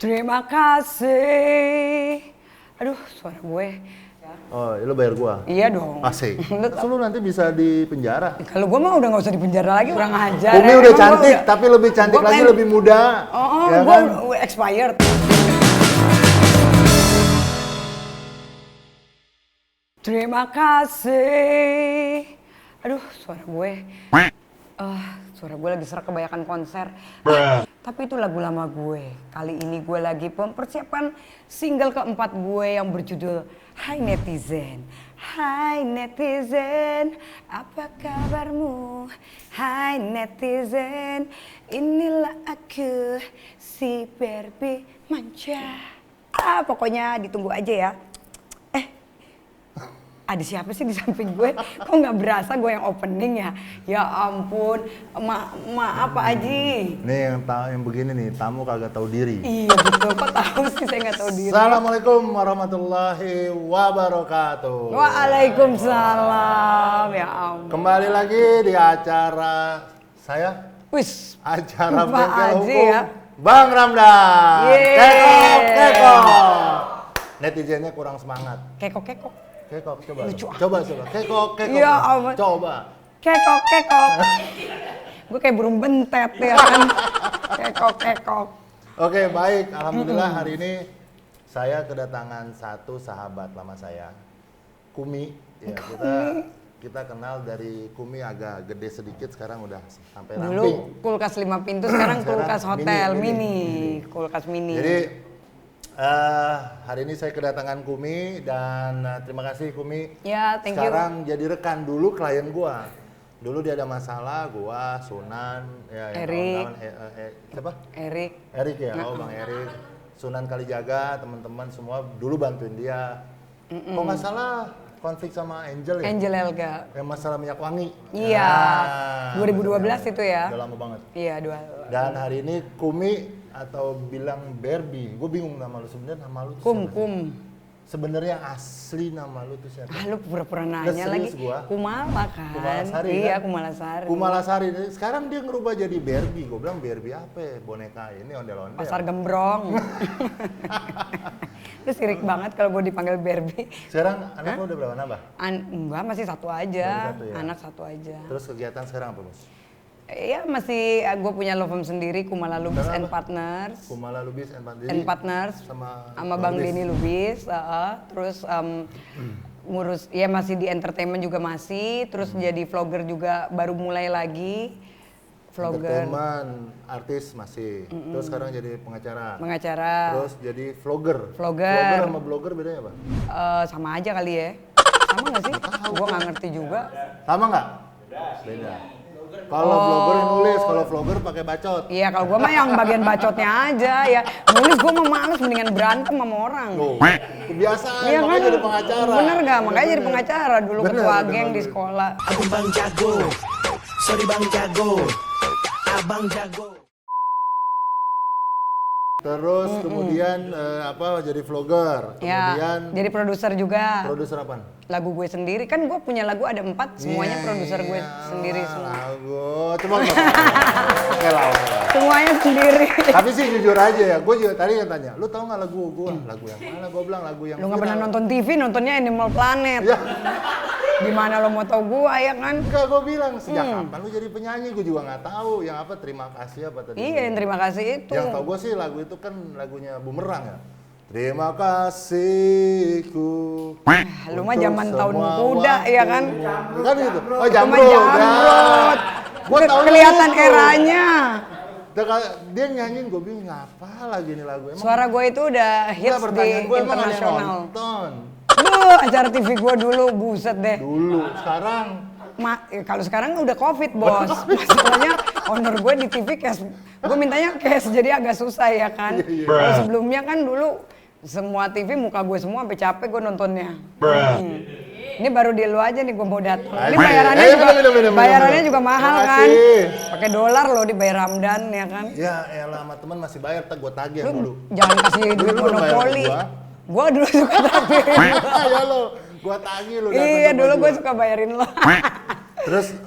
Terima kasih. Aduh, suara gue. Oh, lu bayar gua? Iya dong. Asik. Lu nanti bisa di penjara. Kalau gue mah udah gak usah di penjara lagi, kurang ajar. Umi udah cantik, tapi lebih cantik lagi, lebih muda. Oh, ya gue kan? expired. Terima kasih. Aduh, suara gue. Suara gue lagi serak kebanyakan konser. Tapi itu lagu lama gue. Kali ini gue lagi mempersiapkan single keempat gue yang berjudul Hai Netizen. Hai Netizen, apa kabarmu? Hai Netizen, inilah aku, si Barbie manja. Pokoknya ditunggu aja ya. Ada siapa sih di samping gue? Kok nggak berasa gue yang opening ya? Ya ampun, maaf Pak Haji. Nih yang begini nih, tamu kagak tahu diri. Iya betul, kok tahu sih saya nggak tahu diri. Assalamualaikum warahmatullahi wabarakatuh. Waalaikumsalam, ya ampun. Kembali lagi di acara saya. Wis, Acara Pak Bengkel Haji Hukum ya. Bang Ramdan. Yeay. Kekok. Netizennya kurang semangat. Kekok. Kekok, coba. Lucu. Coba. Kekok. Ya ampun. Coba. Kekok. Gue kayak burung bentet ya kan. Kekok. Oke, baik. Alhamdulillah hari ini saya kedatangan satu sahabat lama saya, Kumi. Ya, kita kenal dari Kumi agak gede sedikit, sekarang udah sampai ramping. Dulu kulkas 5 pintu, sekarang kulkas hotel mini. Kulkas mini. Jadi hari ini saya kedatangan Kumi dan terima kasih Kumi. Ya, thank you. Sekarang jadi rekan, dulu klien gua. Dulu dia ada masalah, gua, Sunan, ya, Erik. Siapa? Erik ya, Bang Erik. Sunan Kalijaga, teman-teman semua dulu bantuin dia. Kok nggak salah konflik sama Angel ya? Angel Elga. Yang masalah minyak wangi. Iya. Nah, 2012 itu ya. Udah lama banget. Iya, Dan hari ini Kumi atau bilang Barbie, gue bingung nama lu sebenarnya, nama lu tuh siapa? Kum. Sebenarnya asli nama lu tuh siapa? Lu pura-pura nanya lagi. Kumala kan? Kumalasari iya, kan? Kumalasari. Kumalasari. Sekarang dia ngerubah jadi Barbie. Gue bilang Barbie apa ya? Boneka ini ondel-ondel. Pasar Gembrong. Lu sirik banget kalau gue dipanggil Barbie. Sekarang anak lu udah berapa nambah? Enggak, masih satu aja. Baru satu ya? Anak satu aja. Terus kegiatan sekarang apa, Bos? Iya, masih gue punya law firm sendiri, Kumala Lubis and Partners. Kumala Lubis and Partners sama Bang Denny Lubis. Terus ngurus, ya masih di entertainment juga masih. Terus jadi vlogger juga baru mulai lagi. Vlogger. Entertainment, artis masih. Terus sekarang jadi pengacara. Terus jadi vlogger. Vlogger sama blogger bedanya apa? Sama aja kali ya. Sama nggak sih? Gue nggak ngerti juga. Sama nggak? Beda. Kalau blogger yang nulis, kalau vlogger pakai bacot. Iya, kalau gue mah yang bagian bacotnya aja ya. Nulis gue mah males, mendingan berantem sama orang. Kebiasaan, iya, makanya kan? jadi pengacara. Bener gak? Makanya jadi pengacara dulu, ketua geng di sekolah. Aku Bang Jago, sorry Bang Jago, Abang Jago. Terus kemudian jadi vlogger. Ya, Kemudian jadi produser juga. Produser apaan? Lagu gue sendiri, kan gue punya lagu ada 4, semuanya produser gue sendiri semua. Lagu, coba oke lah. Semuanya sendiri. Tapi sih jujur aja ya, gue juga tadi yang tanya, lu tau gak lagu gue? Lagu yang mana? Gue bilang lagu yang Lu gak pernah nonton TV, nontonnya Animal Planet. Ya. Gimana lo mau tau gue ya kan? Enggak, gue bilang sejak kapan lu jadi penyanyi, gue juga gak tahu. Yang apa, terima kasih apa tadi? Iya, yang terima kasih itu. Yang tau gue sih lagu itu kan lagunya Bumerang ya. Terima kasihku. Lu mah zaman tahun kuda ya kan? Kan gitu. Oh, Jamrut. Gue tahu kelihatan eranya. Dia nyanyiin, gue bingung ngapa lagi ini lagu. Emang suara gue itu udah hits di internasional. Lu acara TV gue dulu, buset deh. Dulu, sekarang. Kalau sekarang udah COVID, Bos. Masalahnya owner gue di TV cash. Gue mintanya cash, jadi agak susah ya kan. Kalau sebelumnya kan dulu semua TV muka gue semua sampai capek gue nontonnya. Ini baru di lu aja nih gue mau datang. Ini bayarannya juga mahal kan. Pakai dolar loh dibayar Ramdan ya kan. Ya elah, sama temen masih bayar, gue tagih dulu. Jangan kasih duit monopoli. Gue dulu suka tagih. Ya lo, gue tagih lo. Iya dulu gue suka bayarin lo. Terus,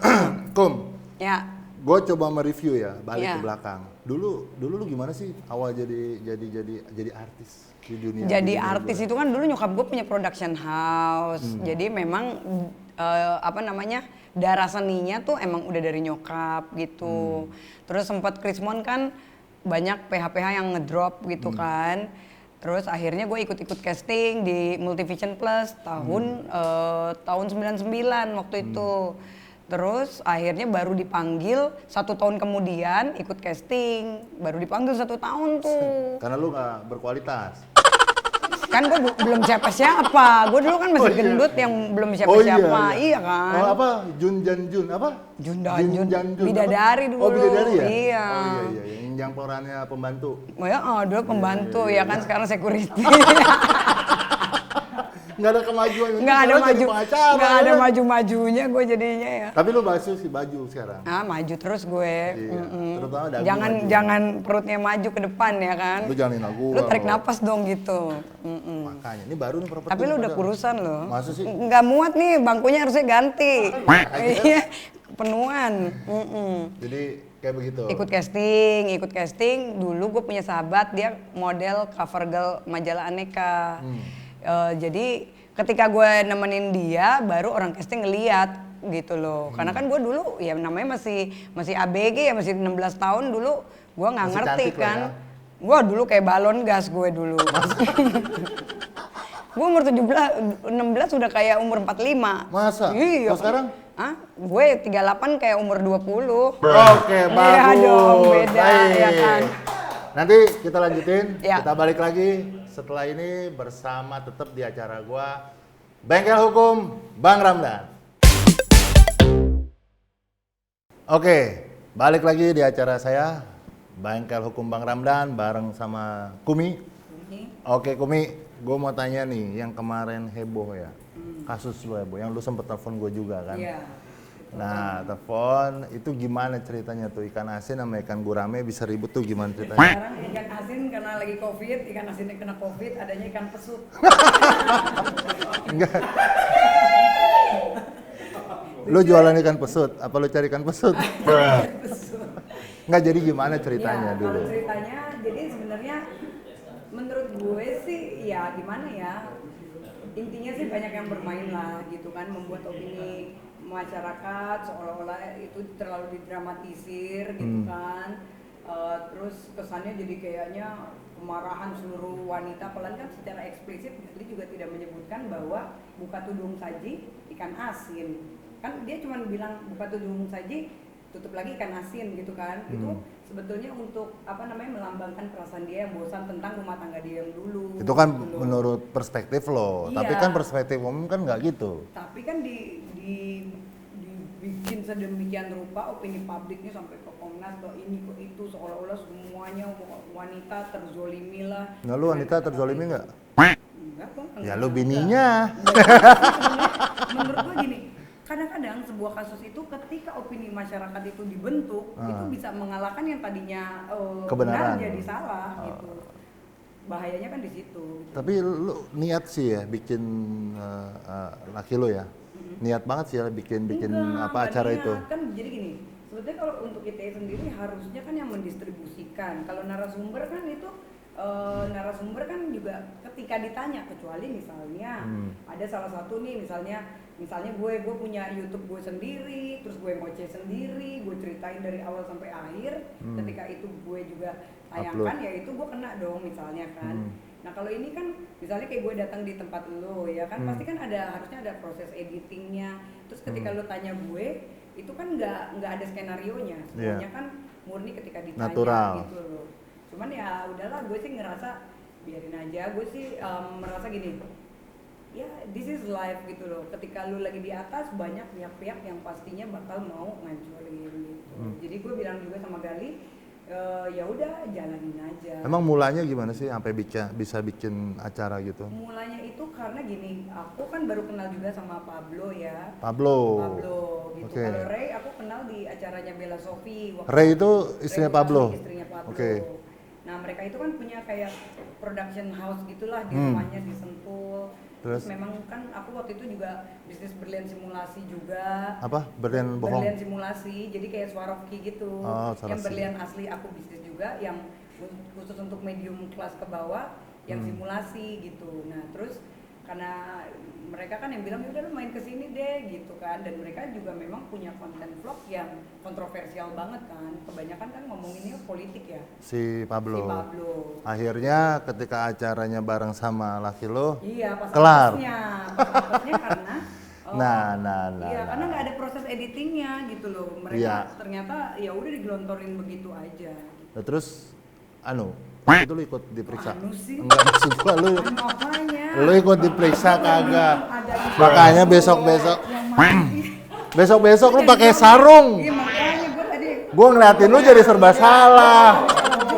Kum. Ya. Gue coba mereview ya, balik ke belakang. Dulu lu gimana sih awal jadi artis di dunia? Jadi di dunia artis itu kan dulu nyokap gue punya production house. Jadi memang darah seninya tuh emang udah dari nyokap gitu. Terus sempat Krismon kan banyak PH-PH yang ngedrop gitu kan. Terus akhirnya gue ikut-ikut casting di Multivision Plus tahun 99 waktu itu. Terus akhirnya baru dipanggil 1 tahun kemudian ikut casting, baru dipanggil 1 tahun tuh. Karena lu nggak berkualitas. Kan gue belum siapa-siapa, gue dulu kan masih gendut yang belum siapa-siapa, iya kan. Oh apa? Jun apa? Jun apa? Bidadari dulu. Oh Bidadari ya? Iya. Oh iya, yang perannya pembantu. Oh ya, dulu pembantu ya kan, sekarang security. Nggak ada kemajuan. Nggak ada Sekarang jadi pengacara, nggak ada ya. maju-majunya gue jadinya ya. Tapi lu maju sekarang. Maju terus gue. Iya, terutama dagu Jangan perutnya maju ke depan ya kan. Lu jangan hina gua. Lu tarik napas dong gitu. Makanya, ini baru nih properti. Tapi lu udah padahal. kurusan loh. Masa sih? Nggak muat nih, bangkunya harusnya ganti. Iya, penuhan. Jadi kayak begitu. Ikut casting. Dulu gue punya sahabat, dia model cover girl majalah Aneka. Jadi ketika gue nemenin dia, baru orang casting ngeliat gitu loh. Karena kan gue dulu ya namanya masih ABG ya, masih 16 tahun dulu. Gue nggak Masih ngerti cantik lah kan. ya. Gue dulu kayak balon gas gue dulu. Gue umur 16 udah kayak umur 45. Masa? Iya. Kalau sekarang? Gue 38 kayak umur 20. Oke, bagus. Iya dong, beda Baik. ya kan. Nanti kita lanjutin, Ya. kita balik lagi setelah ini bersama tetap di acara gua Bengkel Hukum Bang Ramdan. Oke, balik lagi di acara saya Bengkel Hukum Bang Ramdan bareng sama Kumi. Oke Kumi, gue mau tanya nih, yang kemarin heboh ya, kasus lu heboh, yang lu sempet telepon gue juga kan? Iya. Nah, telepon itu gimana ceritanya tuh, ikan asin sama ikan gurame bisa ribut tuh gimana ceritanya? Sekarang ikan asin karena lagi covid, ikan asinnya kena covid, adanya ikan pesut. Enggak. Lu jualan ikan pesut, apa lu cari ikan pesut? Enggak, jadi gimana ceritanya Ya, dulu? kalau ceritanya, jadi sebenarnya menurut gue sih ya gimana ya, intinya sih banyak yang bermain lah gitu kan, membuat opini masyarakat seolah-olah itu terlalu didramatisir gitu kan. Terus kesannya jadi kayaknya kemarahan seluruh wanita, apalagi kan secara eksplisit dia juga tidak menyebutkan bahwa buka tudung saji ikan asin. Kan dia cuma bilang buka tudung saji tutup lagi ikan asin gitu kan. Itu sebetulnya untuk melambangkan perasaan dia yang bosan tentang rumah tangga dia yang dulu. Itu kan gitu loh. menurut perspektif lo, Iya. tapi kan perspektif umum kan nggak gitu. Tapi kan dibikin sedemikian rupa opini publiknya sampai ke Komnas ke ini ke itu, seolah-olah semuanya wanita terzolimi lah. Nah, lu wanita terzolimi nggak? Enggak kok. Ya lu bininya. Menurut gua gini, kadang-kadang sebuah kasus itu ketika opini masyarakat itu dibentuk, itu bisa mengalahkan yang tadinya Kebenaran. benar jadi salah gitu. Bahayanya kan di situ. Gitu. Tapi lu niat sih ya bikin laki lu ya. Niat banget sih ya bikin Enggak acara niat. itu. Kan jadi gini, sebetulnya kalau untuk ITE sendiri harusnya kan yang mendistribusikan. Kalau narasumber kan itu narasumber kan juga ketika ditanya, kecuali misalnya ada salah satu nih misalnya gue punya YouTube gue sendiri, terus gue ngoceh sendiri, gue ceritain dari awal sampai akhir, ketika itu gue juga tayangkan, ya itu gue kena dong misalnya kan. Nah kalau ini kan misalnya kayak gue datang di tempat lo ya kan, pasti kan harusnya ada proses editingnya, terus ketika lo tanya gue, itu kan nggak ada skenarionya, semuanya kan murni ketika ditanya Natural. gitu loh. Cuman ya udahlah, gue sih ngerasa biarin aja, gue sih merasa gini, ya this is life gitu loh. Ketika lu lagi di atas, banyak pihak-pihak yang pastinya bakal mau ngancurin gitu. Jadi gue bilang juga sama Gali, ya udah jalanin aja. Emang mulanya gimana sih sampai bisa bikin acara gitu? Mulanya itu karena gini, aku kan baru kenal juga sama Pablo ya. Pablo Gitu. Oke. Kalau Ray aku kenal di acaranya Bella Sophie. Ray itu istrinya Ray Pablo? istrinya Pablo. Oke. Nah mereka itu kan punya kayak production house gitulah di rumahnya di Sentul. Terus memang kan aku waktu itu juga bisnis berlian simulasi juga. Apa? Berlian bohong? Berlian simulasi, jadi kayak Swarovski gitu. Oh, yang Swarovski. berlian asli aku bisnis juga, yang khusus untuk medium kelas ke bawah, yang simulasi gitu. Nah terus karena mereka kan yang bilang udah lu main kesini deh gitu kan, dan mereka juga memang punya konten vlog yang kontroversial banget kan, kebanyakan kan ngomonginnya politik ya. Si Pablo. Si Pablo. Akhirnya ketika acaranya bareng sama laki lo, Iya, pas kelar. apesnya karena Nah, iya, karena nggak ada proses editingnya gitu loh. Mereka Iya. ternyata ya udah digelontorin begitu aja. Nah, terus itu lu ikut diperiksa? Anu sih. Enggak, maksud gua Apanya? lu ikut diperiksa kagak? Ada Makanya besok-besok yang mana sih? besok-besok lu pakai sarung. Iya makanya gue tadi Gua ngeliatin lu jadi serba salah.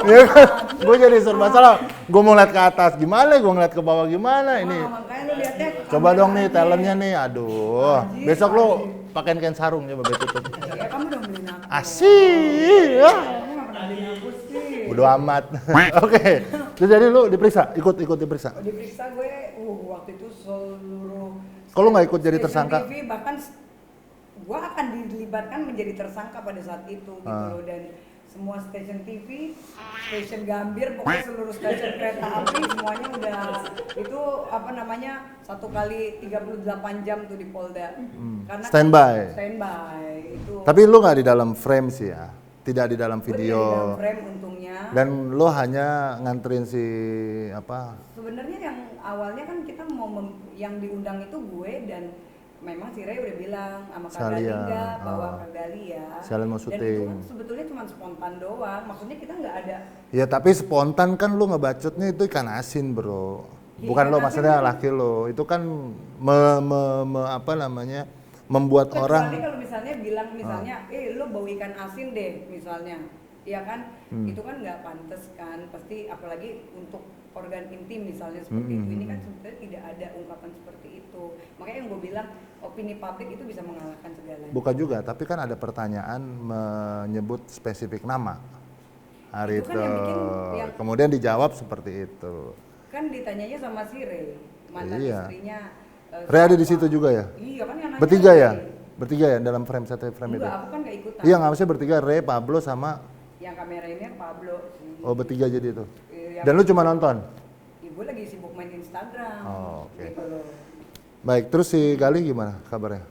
Iya kan? Gua jadi serba salah. Gua mau ngeliat ke atas gimana, gua ngeliat ke bawah gimana ini. makanya lu lihat deh. Coba dong nih talentnya nih, aduh. Besok lu pakein kain sarung coba gue tutup. Ya kamu udah beliin aku. Asik. Ya. Kamu nggak pernah beliin aku sih. Bodo amat. Oke. Terus jadi lu diperiksa, ikut diperiksa. Diperiksa gue, waktu itu seluruh. Kok lu nggak ikut jadi stasiun tersangka? TV, bahkan gue akan dilibatkan menjadi tersangka pada saat itu gitu loh, dan semua stasiun TV, stasiun Gambir, pokoknya seluruh stasiun kereta api semuanya udah itu apa namanya 1 kali 38 jam tuh di Polda. Karena Standby. Standby itu. Tapi lu nggak di dalam frame sih ya, tidak di dalam Gue di dalam video. frame untungnya. Dan lu hanya nganterin si apa? Sebenarnya yang awalnya kan kita mau yang diundang itu gue, dan memang si Ray udah bilang sama Kak Gali Sekalian, enggak, bawa Kak Gali ya. sekalian mau Dan itu syuting. kan sebetulnya cuma spontan doang, maksudnya kita nggak ada. Ya tapi spontan kan lu ngebacotnya itu ikan asin bro. Iya, Bukan ikan lo asin maksudnya kan. laki lo. Itu kan apa namanya membuat Kecuali orang. kalau misalnya bilang misalnya, lo bau ikan asin deh misalnya, ya kan, itu kan nggak pantas kan, pasti apalagi untuk organ intim misalnya seperti itu. Ini kan sebenarnya tidak ada ungkapan seperti itu. Makanya yang gue bilang opini publik itu bisa mengalahkan segalanya. Bukan juga, tapi kan ada pertanyaan menyebut spesifik nama hari Itu itu. kan yang bikin Kemudian dijawab seperti itu. Kan ditanyanya sama si Ray, mantan Iya. istrinya. Ray ada di siapa. situ juga ya? Iya kan yang nanya Bertiga ya? Ray. Bertiga ya dalam frame satu frame itu? Enggak, aku kan gak ikutan. Iya nggak maksudnya bertiga, Ray, Pablo sama Yang kamera ini Pablo sih. oh bertiga jadi itu. Yang Dan lu cuma nonton? Ibu lagi sibuk main Instagram. Oh, oke. Gitu loh. Baik, terus si Gali gimana kabarnya?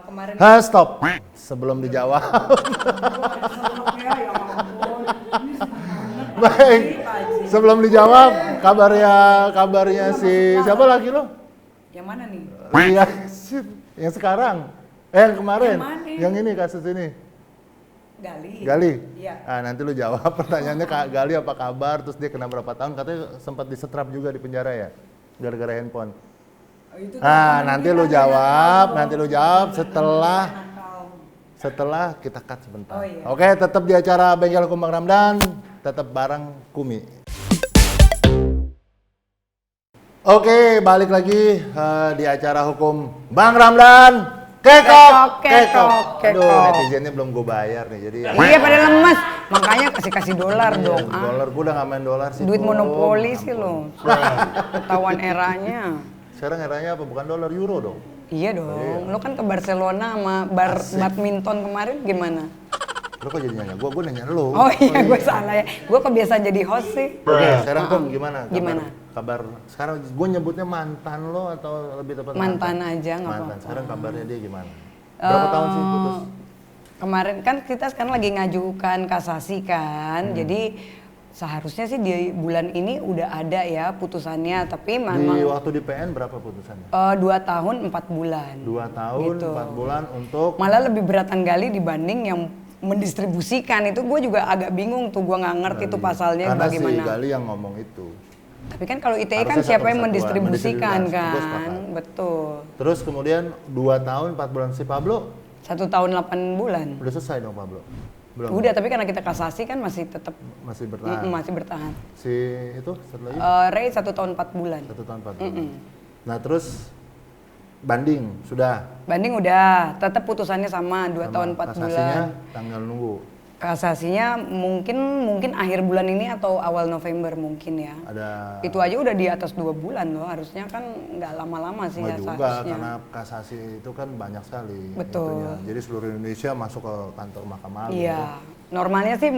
Kemarin Stop. Sebelum dijawab. sebelumnya ya ampun. Ini semangat Baik. Pak Haji. Sebelum dijawab, kabarnya si siapa lagi lo? Yang mana nih? Iya, yang sekarang. Yang kemarin. Yang mana? Yang ini kasus ini. Gali. Gali. Iya. Ah, nanti lu jawab pertanyaannya Kak Gali apa kabar, terus dia kena berapa tahun, katanya sempat disetrap juga di penjara ya. Gara-gara handphone. Oh, itu Ah, teman nanti kita lu dia jawab, nakal. nanti lu jawab setelah Nakal. kita cut sebentar. Oh, iya. Oke, tetap di acara Bengkel Hukum Bang Ramdan, tetap bareng Kumi. Oke, balik lagi di acara hukum Bang Ramdan. Kekok. Kekok. Aduh, netizennya belum gue bayar nih, jadi Iya pada lemes, makanya kasih dolar dong. Ah. dolar gue udah nggak main dolar sih. Duit Bro. monopoli sih lo. Ketahuan eranya. Sekarang eranya apa? Bukan dolar, euro dong. Iya dong. Lo kan ke Barcelona sama badminton kemarin gimana? Lo kok jadi nanya? Gue nanya lo. Oh iya, gue salah ya. Gue kebiasaan jadi host sih. Oke, sekarang Kom gimana? Gimana? Kabar sekarang gue nyebutnya mantan lo atau lebih tepat Mantan aja, nggak Mantan. apa-apa. Sekarang kabarnya dia gimana? Berapa tahun sih putus? Kemarin kan kita sekarang lagi ngajukan kasasi kan. Jadi seharusnya sih di bulan ini udah ada ya putusannya, tapi Di memang waktu di PN berapa putusannya? 2 tahun 4 bulan. 2 tahun, Gitu. 4 bulan untuk Malah lebih beratan Gali dibanding yang mendistribusikan. Itu gue juga agak bingung tuh, gue nggak ngerti tuh pasalnya karena bagaimana. si Gali yang ngomong itu. Tapi kan kalau ITE kan Harusnya siapa yang satu-satuan, mendistribusikan mendistribusikan, kan, gue sepakat. betul. Terus kemudian 2 tahun 4 bulan si Pablo 1 tahun 8 bulan. udah selesai dong Pablo? Belum. Udah, tapi karena kita kasasi kan masih tetap Masih bertahan. masih bertahan. Si itu satu lagi Ray 1 tahun 4 bulan. 1 tahun 4 bulan. Nah, terus banding sudah. Banding udah, tetap putusannya sama 2 tahun 4 Kasasinya bulan. tanggal nunggu. kasasinya mungkin akhir bulan ini atau awal November mungkin ya. Ada Itu aja udah di atas 2 bulan loh, harusnya kan nggak lama-lama sih ya nggak juga seharusnya. karena kasasi itu kan banyak sekali. Betul. itunya. Jadi seluruh Indonesia masuk ke kantor Mahkamah Agung. Iya, normalnya sih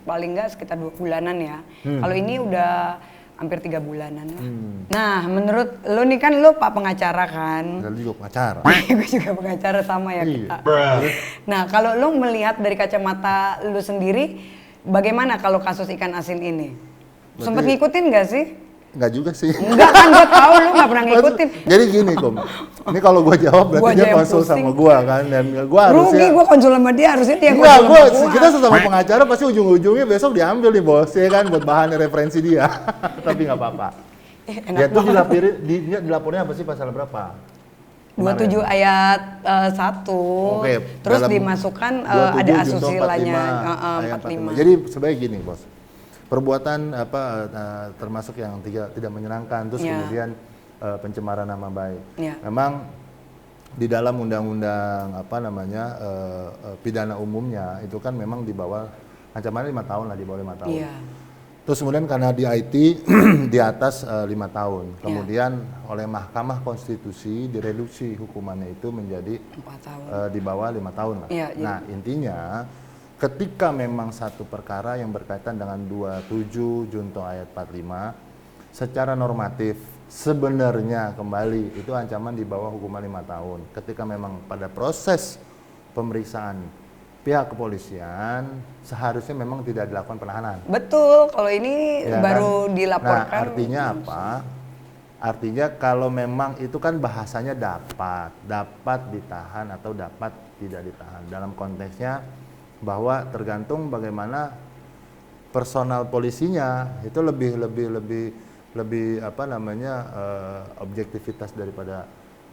paling nggak sekitar 2 bulanan ya. Kalau ini udah hampir 3 bulanan lah. Nah, menurut lo nih kan lo Pak pengacara kan? Dan juga pengacara. Gue juga pengacara sama ya Iya. kita. Nah, kalau lo melihat dari kacamata lo sendiri, bagaimana kalau kasus ikan asin ini? Sempet ngikutin nggak sih? Nggak juga sih. Enggak kan, gue tahu lo nggak pernah ngikutin. Jadi gini Kom, ini kalau gue jawab Gua berarti aja dia yang konsul pusing. sama gue kan, dan gue Rugi harusnya. gue konsul sama dia, harusnya dia Enggak, konsul sama gua. kita sesama pengacara pasti ujung-ujungnya besok diambil nih bos, ya kan buat bahan referensi dia. Tapi nggak apa-apa. Enak Ya itu dilapornya apa sih pasal berapa? 27 ayat 1. Oke, Terus dalam dimasukkan 27 ada junto asustilanya 45, ayat 45. Jadi sebenarnya gini bos, perbuatan termasuk yang tidak menyenangkan, terus Ya. kemudian pencemaran nama baik. Ya. Memang di dalam undang-undang pidana umumnya itu kan memang di bawah ancamannya 5 tahun lah, di bawah 5 tahun. Iya. Terus kemudian karena di IT di atas 5 tahun. Kemudian oleh Mahkamah Konstitusi direduksi hukumannya itu menjadi 4 tahun. di bawah 5 tahun lah. Iya, Nah intinya ketika memang satu perkara yang berkaitan dengan 27 junto ayat 45 secara normatif sebenarnya kembali itu ancaman di bawah hukuman 5 tahun. Ketika memang pada proses pemeriksaan pihak kepolisian seharusnya memang tidak dilakukan penahanan. Betul, kalau ini Ya baru kan? dilaporkan. Nah, artinya apa? Artinya kalau memang itu kan bahasanya dapat ditahan atau dapat tidak ditahan. Dalam konteksnya bahwa tergantung bagaimana personal polisinya itu lebih objektivitas daripada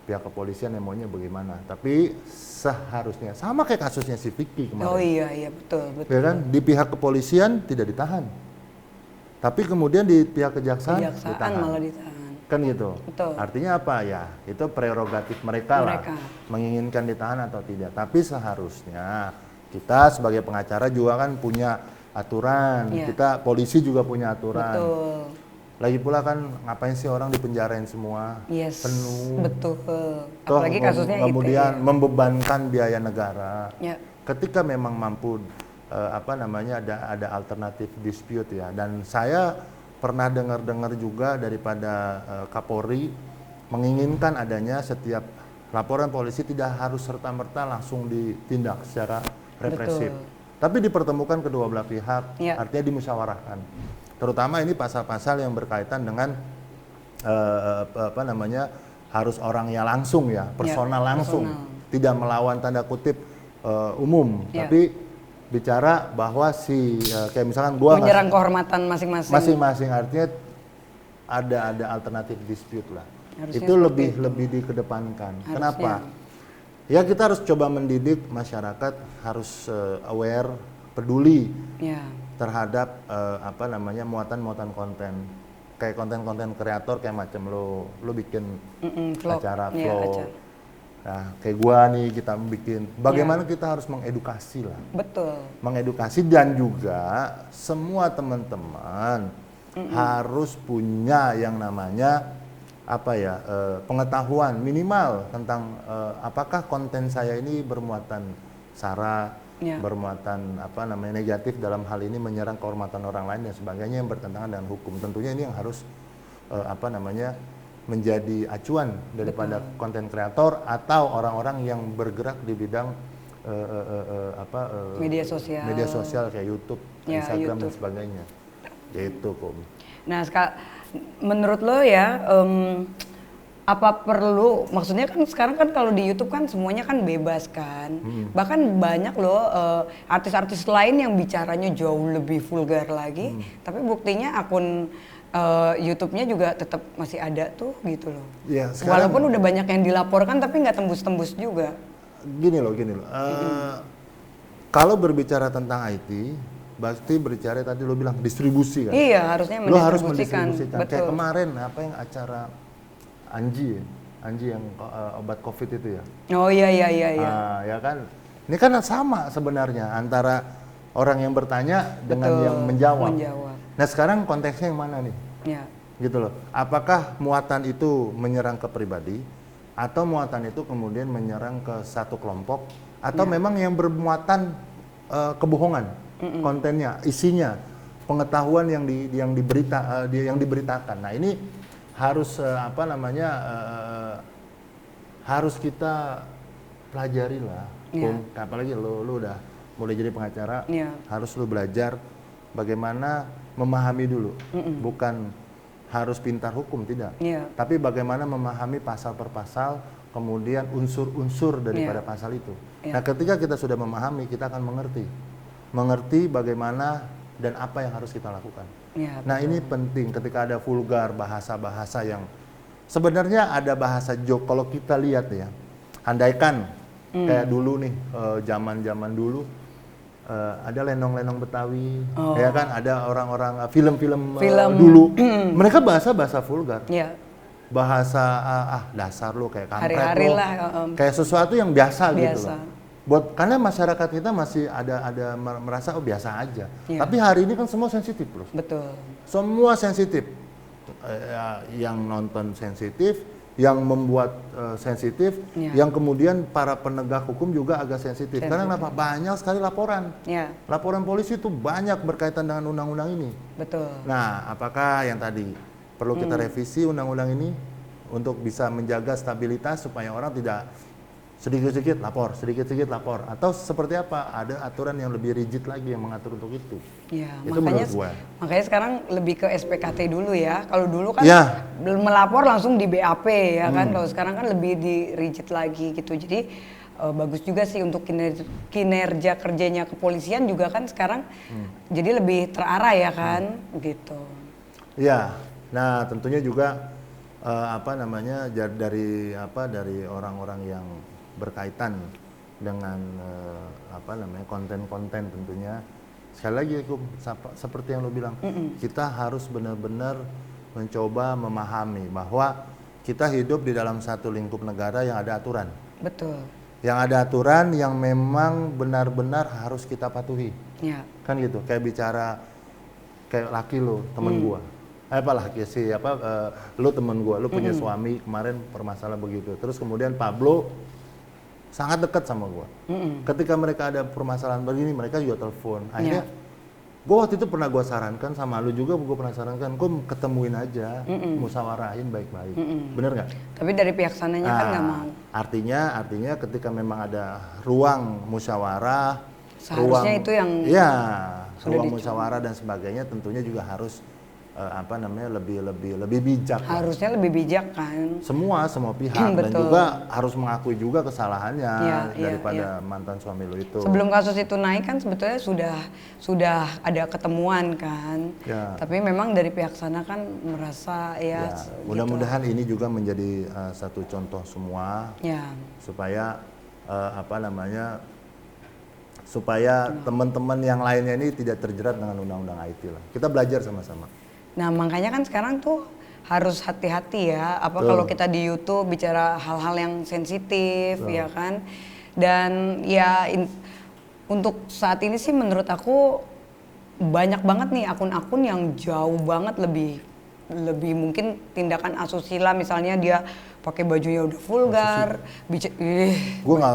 pihak kepolisian yang maunya bagaimana. Tapi seharusnya sama kayak kasusnya si Vicky kemarin. Oh iya betul. Ya kan, di pihak kepolisian tidak ditahan, tapi kemudian di pihak kejaksaan Kejaksaan malah ditahan. kan gitu. Betul. Artinya apa ya? Itu prerogatif mereka lah, Mereka. menginginkan ditahan atau tidak. Tapi seharusnya kita sebagai pengacara juga kan punya aturan. Iya. Kita polisi juga punya aturan. Betul. Lagi pula kan ngapain sih orang dipenjarain semua Yes. penuh. Betul. Toh Apalagi kasusnya kemudian itu. membebankan biaya negara. Ya. Ketika memang mampu ada alternatif dispute ya, dan saya pernah dengar juga daripada Kapolri menginginkan adanya setiap laporan polisi tidak harus serta-merta langsung ditindak secara represif. Betul. Tapi dipertemukan kedua belah pihak, Ya. artinya dimusyawarahkan. Terutama ini pasal-pasal yang berkaitan dengan harus orangnya langsung ya, personal langsung, tidak melawan tanda kutip umum, Ya. tapi bicara bahwa kayak misalkan gua Menyerang kehormatan masing-masing. masing-masing, artinya ada alternatif dispute lah. Harusnya Itu seperti lebih dikedepankan. Harusnya. Kenapa? Ya kita harus coba mendidik masyarakat, harus aware, peduli Ya. terhadap muatan-muatan konten, kayak konten-konten kreator kayak macam lo bikin Vlog. acara Iya, vlog. acara. Nah, kayak gua nih kita bikin. Bagaimana kita harus mengedukasi lah. Betul. Mengedukasi, dan juga semua teman-teman harus punya yang namanya pengetahuan minimal tentang apakah konten saya ini bermuatan sara, Ya. bermuatan negatif, dalam hal ini menyerang kehormatan orang lain dan sebagainya yang bertentangan dengan hukum. Tentunya ini yang harus menjadi acuan daripada konten kreator atau orang-orang yang bergerak di bidang Media sosial. kayak YouTube, Ya, Instagram dan YouTube. sebagainya. Gitu, Kom. Nah, menurut lo ya, apa perlu, maksudnya kan sekarang kan kalau di YouTube kan semuanya kan bebas kan, bahkan banyak loh artis-artis lain yang bicaranya jauh lebih vulgar lagi, tapi buktinya akun YouTube-nya juga tetap masih ada tuh gitu loh. Ya, sekarang- Walaupun udah banyak yang dilaporkan tapi nggak tembus-tembus juga. Gini loh. Kalau berbicara tentang IT, berarti berbicara tadi lo bilang distribusi kan? Iya, harusnya Lo harus mendistribusikan. mendistribusikan. Kayak Betul. kemarin yang acara Anji yang obat COVID itu ya. Oh iya. Ya kan, ini kan sama sebenarnya antara orang yang bertanya dengan Betul, yang menjawab. menjawab. Nah sekarang konteksnya yang mana nih? Ya. Gitu loh. Apakah muatan itu menyerang ke pribadi atau muatan itu kemudian menyerang ke satu kelompok atau memang yang bermuatan kebohongan, kontennya, isinya, pengetahuan yang diberitakan. Nah ini harus harus kita pelajari lah. Apalagi lu udah mulai jadi pengacara, harus lu belajar bagaimana memahami dulu, bukan harus pintar hukum, tidak. Tapi bagaimana memahami pasal per pasal, kemudian unsur-unsur daripada pasal itu. Nah ketika kita sudah memahami, kita akan mengerti bagaimana dan apa yang harus kita lakukan. Nah ini penting ketika ada vulgar bahasa-bahasa yang sebenarnya ada bahasa joke. Kalau kita lihat ya, andaikan kayak dulu nih, zaman-zaman dulu, ada lenong-lenong Betawi, ya kan, ada orang-orang film-film dulu, mereka bahasa vulgar, bahasa dasar lu kayak kampret Hari-hari lu, lah, kayak sesuatu yang biasa gitu loh. Karena masyarakat kita masih ada merasa biasa aja, tapi hari ini kan semua sensitif bro. Betul. Semua sensitif, yang nonton sensitif, yang membuat sensitif, yang kemudian para penegak hukum juga agak sensitif. Karena kenapa? Banyak sekali laporan. Laporan polisi itu banyak berkaitan dengan undang-undang ini. Betul. Nah, apakah yang tadi perlu kita revisi undang-undang ini untuk bisa menjaga stabilitas supaya orang tidak sedikit-sedikit lapor, atau seperti apa? Ada aturan yang lebih rigid lagi yang mengatur untuk itu. Itu makanya sekarang lebih ke SPKT dulu ya. Kalau dulu kan melapor langsung di BAP ya kan. Kalau sekarang kan lebih di rigid lagi gitu. Jadi bagus juga sih untuk kinerja kerjanya kepolisian juga kan sekarang jadi lebih terarah ya kan gitu. Ya, nah tentunya juga dari orang-orang yang berkaitan dengan konten-konten tentunya. Sekali lagi seperti yang lo bilang, kita harus benar-benar mencoba memahami bahwa kita hidup di dalam satu lingkup negara yang ada aturan. Betul. Yang ada aturan yang memang benar-benar harus kita patuhi. Kan gitu, kayak bicara kayak laki lo, temen gua. Lu temen gua, lu punya suami kemarin permasalahan begitu. Terus kemudian Pablo sangat dekat sama gua. Ketika mereka ada permasalahan begini, mereka juga telepon. Akhirnya gua waktu itu pernah gua sarankan sama lu juga, gua pernah sarankan, gua ketemuin aja, musyawarahin baik-baik. Bener nggak? Tapi dari pihak sananya kan nggak mau. Artinya ketika memang ada ruang musyawarah, seharusnya itu yang ruang musyawarah dan sebagainya, tentunya juga harus lebih bijak. Harusnya lebih bijak kan. Semua pihak dan juga harus mengakui juga kesalahannya daripada mantan suami lo itu. Sebelum kasus itu naik kan sebetulnya sudah ada ketemuan kan. Tapi memang dari pihak sana kan merasa mudah-mudahan ini juga menjadi satu contoh semua supaya supaya teman-teman yang lainnya ini tidak terjerat dengan undang-undang IT lah. Kita belajar sama-sama. Nah makanya kan sekarang tuh harus hati-hati ya, kalau kita di YouTube bicara hal-hal yang sensitif ya kan. Dan untuk saat ini sih menurut aku banyak banget nih akun-akun yang jauh banget lebih mungkin tindakan asusila, misalnya dia pakai bajunya udah vulgar,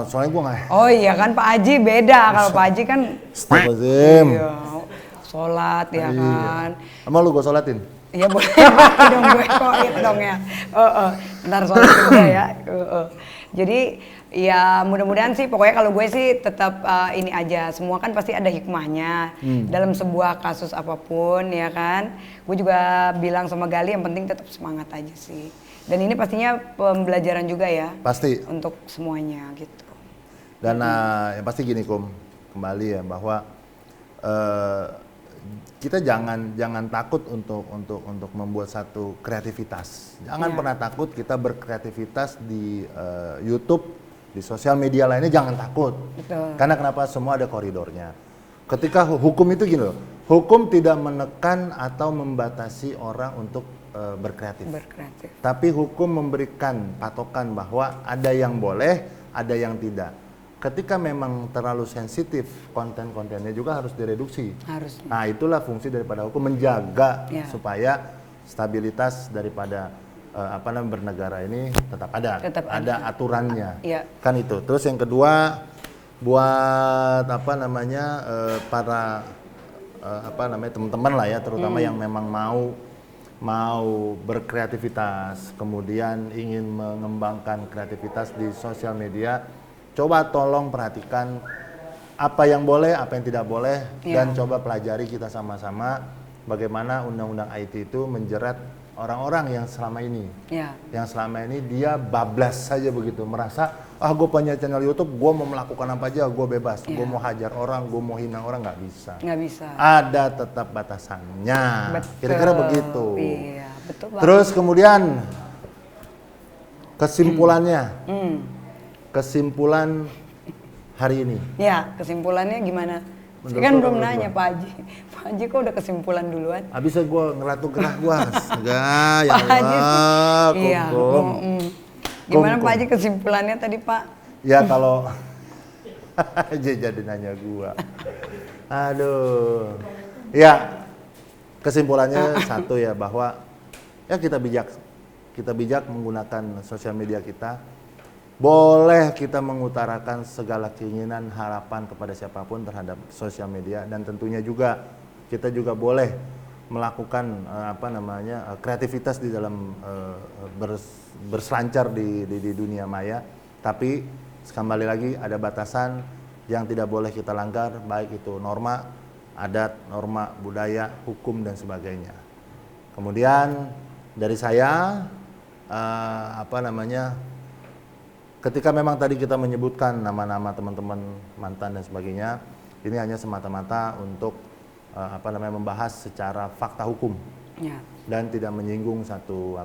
soalnya gue nggak. Oh iya kan Pak Haji beda, kalau Pak Haji kan sholat ya kan. Emang lu gue sholatin? Iya boleh dong, gue koit dong ya. Ntar sholat juga ya. Jadi ya mudah-mudahan sih, pokoknya kalau gue sih tetap ini aja, semua kan pasti ada hikmahnya dalam sebuah kasus apapun ya kan. Gue juga bilang sama Gali yang penting tetap semangat aja sih. Dan ini pastinya pembelajaran juga ya. Pasti. Untuk semuanya gitu. Dan yang pasti gini kembali ya, bahwa kita jangan takut untuk membuat satu kreativitas. Jangan pernah takut kita berkreativitas di YouTube, di sosial media lainnya, jangan takut. Betul. Karena kenapa? Semua ada koridornya. Ketika hukum itu gini loh, hukum tidak menekan atau membatasi orang untuk berkreatif. Tapi hukum memberikan patokan bahwa ada yang boleh, ada yang tidak. ketika memang terlalu sensitif, konten-kontennya juga harus direduksi. Harusnya. Nah, itulah fungsi daripada hukum, menjaga Ya. supaya stabilitas daripada bernegara ini tetap ada. Tetap ada aturannya. Iya. Kan itu. Terus yang kedua, buat para teman-teman lah ya, terutama yang memang mau berkreativitas, kemudian ingin mengembangkan kreativitas di sosial media, coba tolong perhatikan apa yang boleh, apa yang tidak boleh, Iya. dan coba pelajari kita sama-sama bagaimana undang-undang IT itu menjerat orang-orang yang selama ini Ya. dia bablas saja begitu, merasa gue punya channel YouTube, gue mau melakukan apa aja, gue bebas, gue mau hajar orang, gue mau hina orang, nggak bisa. Nggak bisa. Ada tetap batasannya. Betul. Kira-kira begitu. Iya, betul banget. Terus kemudian kesimpulannya, kesimpulan hari ini. Ya, kesimpulannya gimana? Saya Menurut kan lo belum apa, nanya Pak Haji. Pak Haji kok udah kesimpulan duluan? Habisnya gue ngeratu gerah gue, enggak ya Pak Haji sih. Allah, Iya. kum. Gimana Kum, Pak Haji kesimpulannya tadi Pak? Ya kalau jadi nanya gua. Aduh. Ya, kesimpulannya satu ya, bahwa ya kita bijak menggunakan sosial media kita. Boleh kita mengutarakan segala keinginan, harapan kepada siapapun terhadap sosial media, dan tentunya juga kita juga boleh melakukan kreativitas di dalam berselancar di dunia maya, tapi kembali lagi ada batasan yang tidak boleh kita langgar, baik itu norma adat, norma budaya, hukum dan sebagainya. Kemudian dari saya ketika memang tadi kita menyebutkan nama-nama teman-teman mantan dan sebagainya, ini hanya semata-mata untuk membahas secara fakta hukum. Ya. Dan tidak menyinggung satu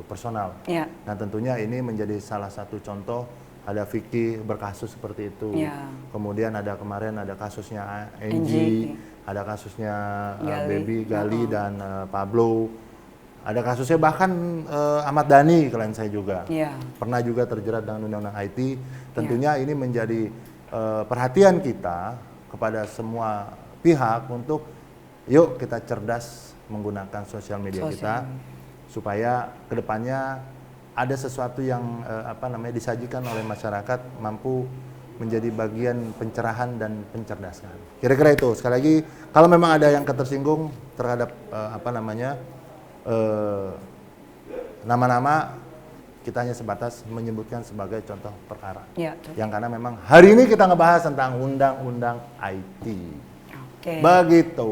personal. Ya. Nah, tentunya ini menjadi salah satu contoh. Ada Vicky berkasus seperti itu. Ya. Kemudian kemarin ada kasusnya Angie. Angie, ada kasusnya Gali dan Pablo. Ada kasusnya bahkan Ahmad Dhani, klien saya juga. Ya. Pernah juga terjerat dengan undang-undang IT. Tentunya ini menjadi perhatian kita kepada semua pihak untuk yuk kita cerdas menggunakan sosial media kita, supaya kedepannya ada sesuatu yang disajikan oleh masyarakat mampu menjadi bagian pencerahan dan pencerdasan. Kira-kira itu. Sekali lagi, kalau memang ada yang ketersinggung terhadap nama-nama, kita hanya sebatas menyebutkan sebagai contoh perkara. Ya, Yang karena memang hari ini kita ngebahas tentang undang-undang IT. Oke. Begitu.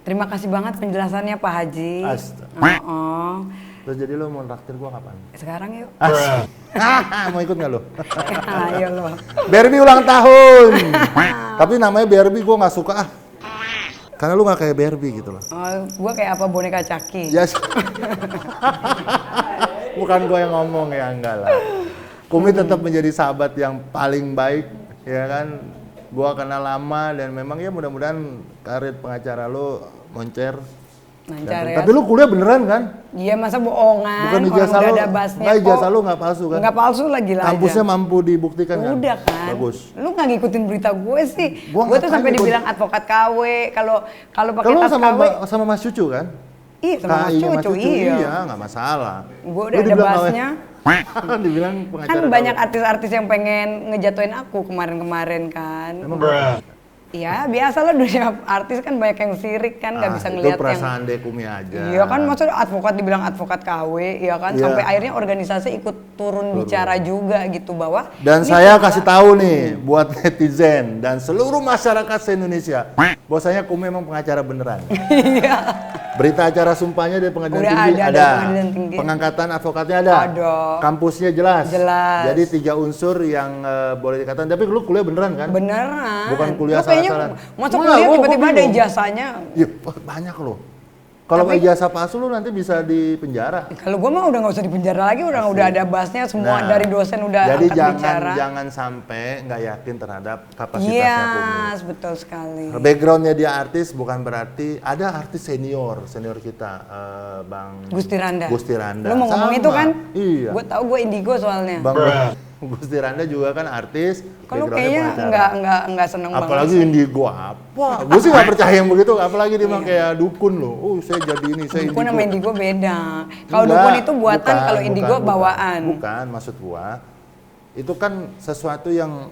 Terima kasih banget penjelasannya Pak Haji. Astaga. Oh. Terus jadi lo mau traktir gua kapan? Sekarang yuk. Mau ikut nggak lo? Ayo lo. Barbie ulang tahun. Tapi namanya Barbie gua nggak suka ah. Karena lu nggak kayak Barbie gitu loh. Oh, gua kayak apa, boneka Caki? Yes. Bukan gua yang ngomong ya, enggak lah. Kumi tetap menjadi sahabat yang paling baik, ya kan. Gua kenal lama dan memang ya mudah-mudahan karir pengacara lu moncer. Lancar ya. Tapi lu kuliah beneran kan? Iya, masa bohongan? Bukan ijazah udah lu, ada basnya nggak kok. ijazah lu nggak palsu kan? Nggak palsu lagi lah. Kampusnya mampu dibuktikan kan? Udah kan. Bagus. Lu nggak ngikutin berita gue sih. Gua Gue tuh ngapain sampai ngikut? dibilang advokat KW. Kalau pakai Kalau tas KW. sama Mas Cucu kan? Iya, sama Mas KI-nya Cucu, iya. Iya, nggak masalah. Gue udah Lu ada dibilang basnya. dibilang pengacara. Kan banyak KW. artis-artis yang pengen ngejatuhin aku kemarin-kemarin kan. Emang Iya, biasa lah dunia artis kan banyak yang sirik kan, nggak bisa ngeliat itu perasaan Dekumi aja. Iya kan, maksudnya advokat dibilang advokat KW, iya kan, Iya. sampai akhirnya organisasi ikut turun bicara juga gitu bahwa. Dan ini saya salah. kasih tahu nih buat netizen dan seluruh masyarakat se-Indonesia, bahwasanya Kumi memang pengacara beneran. Iya. Berita acara sumpahnya dari pengadilan Udah tinggi ada pengadilan tinggi. Pengangkatan advokatnya ada. Ada. Kampusnya jelas. Jelas. Jadi 3 unsur yang boleh dikatakan. Tapi lu kuliah beneran kan? Beneran. Bukan kuliah Lu kayaknya salah-salah. masuk Enggak, kuliah gua tiba-tiba ada bingung. ijazahnya. Ya, banyak loh. Kalau Tapi- ijazah palsu lu nanti bisa di penjara. Kalau gua mah udah nggak usah di penjara lagi, udah ada basnya semua dari dosen udah Nah, jadi angkat bicara. jangan sampai nggak yakin terhadap kapasitasnya Iya, Kumi. betul sekali. Backgroundnya dia artis bukan berarti ada artis senior kita, Bang Gusti Randa. Gusti Randa. Lu mau ngomong Sama. itu kan? Iya. Gue tahu, gue indigo soalnya. Bang Gusti Randa juga kan artis. Kalau backgroundnya kayaknya pengacara. nggak seneng Apalagi banget. indigo apa? Gue sih nggak percaya yang begitu. Apalagi dia bilang kayak dukun loh. Oh saya jadi ini, saya Dukun sama indigo beda. Kalau Enggak, dukun itu buatan, bukan, kalau indigo bukan. bawaan. Bukan, maksud gua itu kan sesuatu yang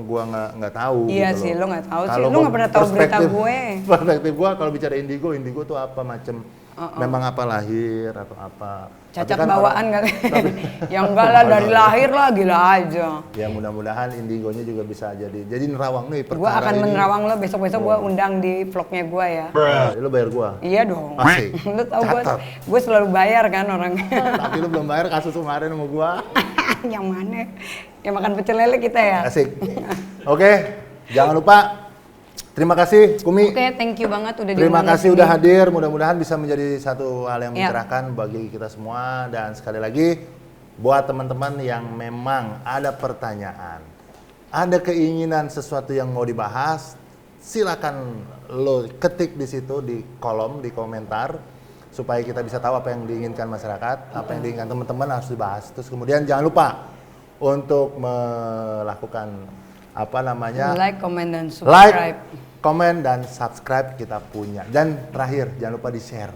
gua nggak tahu. Iya gitu sih, loh. lo nggak tahu sih. Kalau Lo nggak pernah tahu berita perspektif- gue. Perspektif gua kalau bicara indigo tuh apa macam? Memang apa lahir atau apa? Tapi Cacat kan bawaan orang- kali. Ya enggak lah, dari lahir lah, gila aja. Ya mudah-mudahan indigonya juga bisa jadi nerawang nih perkara Gue akan ini. menerawang lo besok-besok gue undang di vlognya gue ya. Lo bayar gua. Iya dong. Asik. Lo tau Catat. gue selalu bayar kan orangnya. Tapi lo belum bayar kasus kemarin sama gua. Yang mana? Yang makan pecel lele kita ya. Asik. Oke, jangan lupa. Terima kasih Kumi. Oke, thank you banget udah Terima diundang kasih kesini. udah hadir. Mudah-mudahan bisa menjadi satu hal yang Ya. mencerahkan bagi kita semua. Dan sekali lagi, buat teman-teman yang memang ada pertanyaan, ada keinginan sesuatu yang mau dibahas, silakan lo ketik di situ di kolom, di komentar, supaya kita bisa tahu apa yang diinginkan masyarakat, apa yang diinginkan teman-teman harus dibahas. Terus kemudian jangan lupa untuk melakukan apa namanya Like, comment, dan like, subscribe. komen dan subscribe kita punya. Dan terakhir jangan lupa di share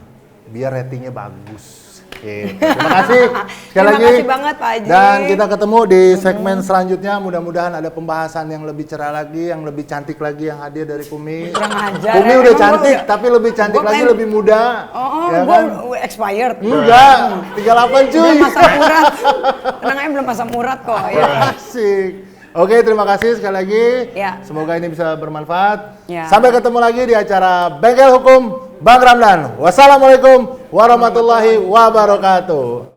biar ratingnya bagus. Oke, terima kasih sekali Terima lagi. kasih banget, Pak Haji. Dan kita ketemu di segmen selanjutnya. Mudah-mudahan ada pembahasan yang lebih cerah lagi, yang lebih cantik lagi yang hadir dari Kumi. Kurang ajar. Kumi ya. udah Emang cantik, gua udah- tapi lebih cantik gua lagi, pengen- lebih muda. Oh, ya gue kan? expired. Enggak, 38 cuy. Belum masa urat. Tenang aja, belum masa urat kok. Ya. Asik. Oke, terima kasih sekali lagi. Ya. Semoga ini bisa bermanfaat. Ya. Sampai ketemu lagi di acara Bengkel Hukum Bang Ramdan. Wassalamualaikum warahmatullahi wabarakatuh.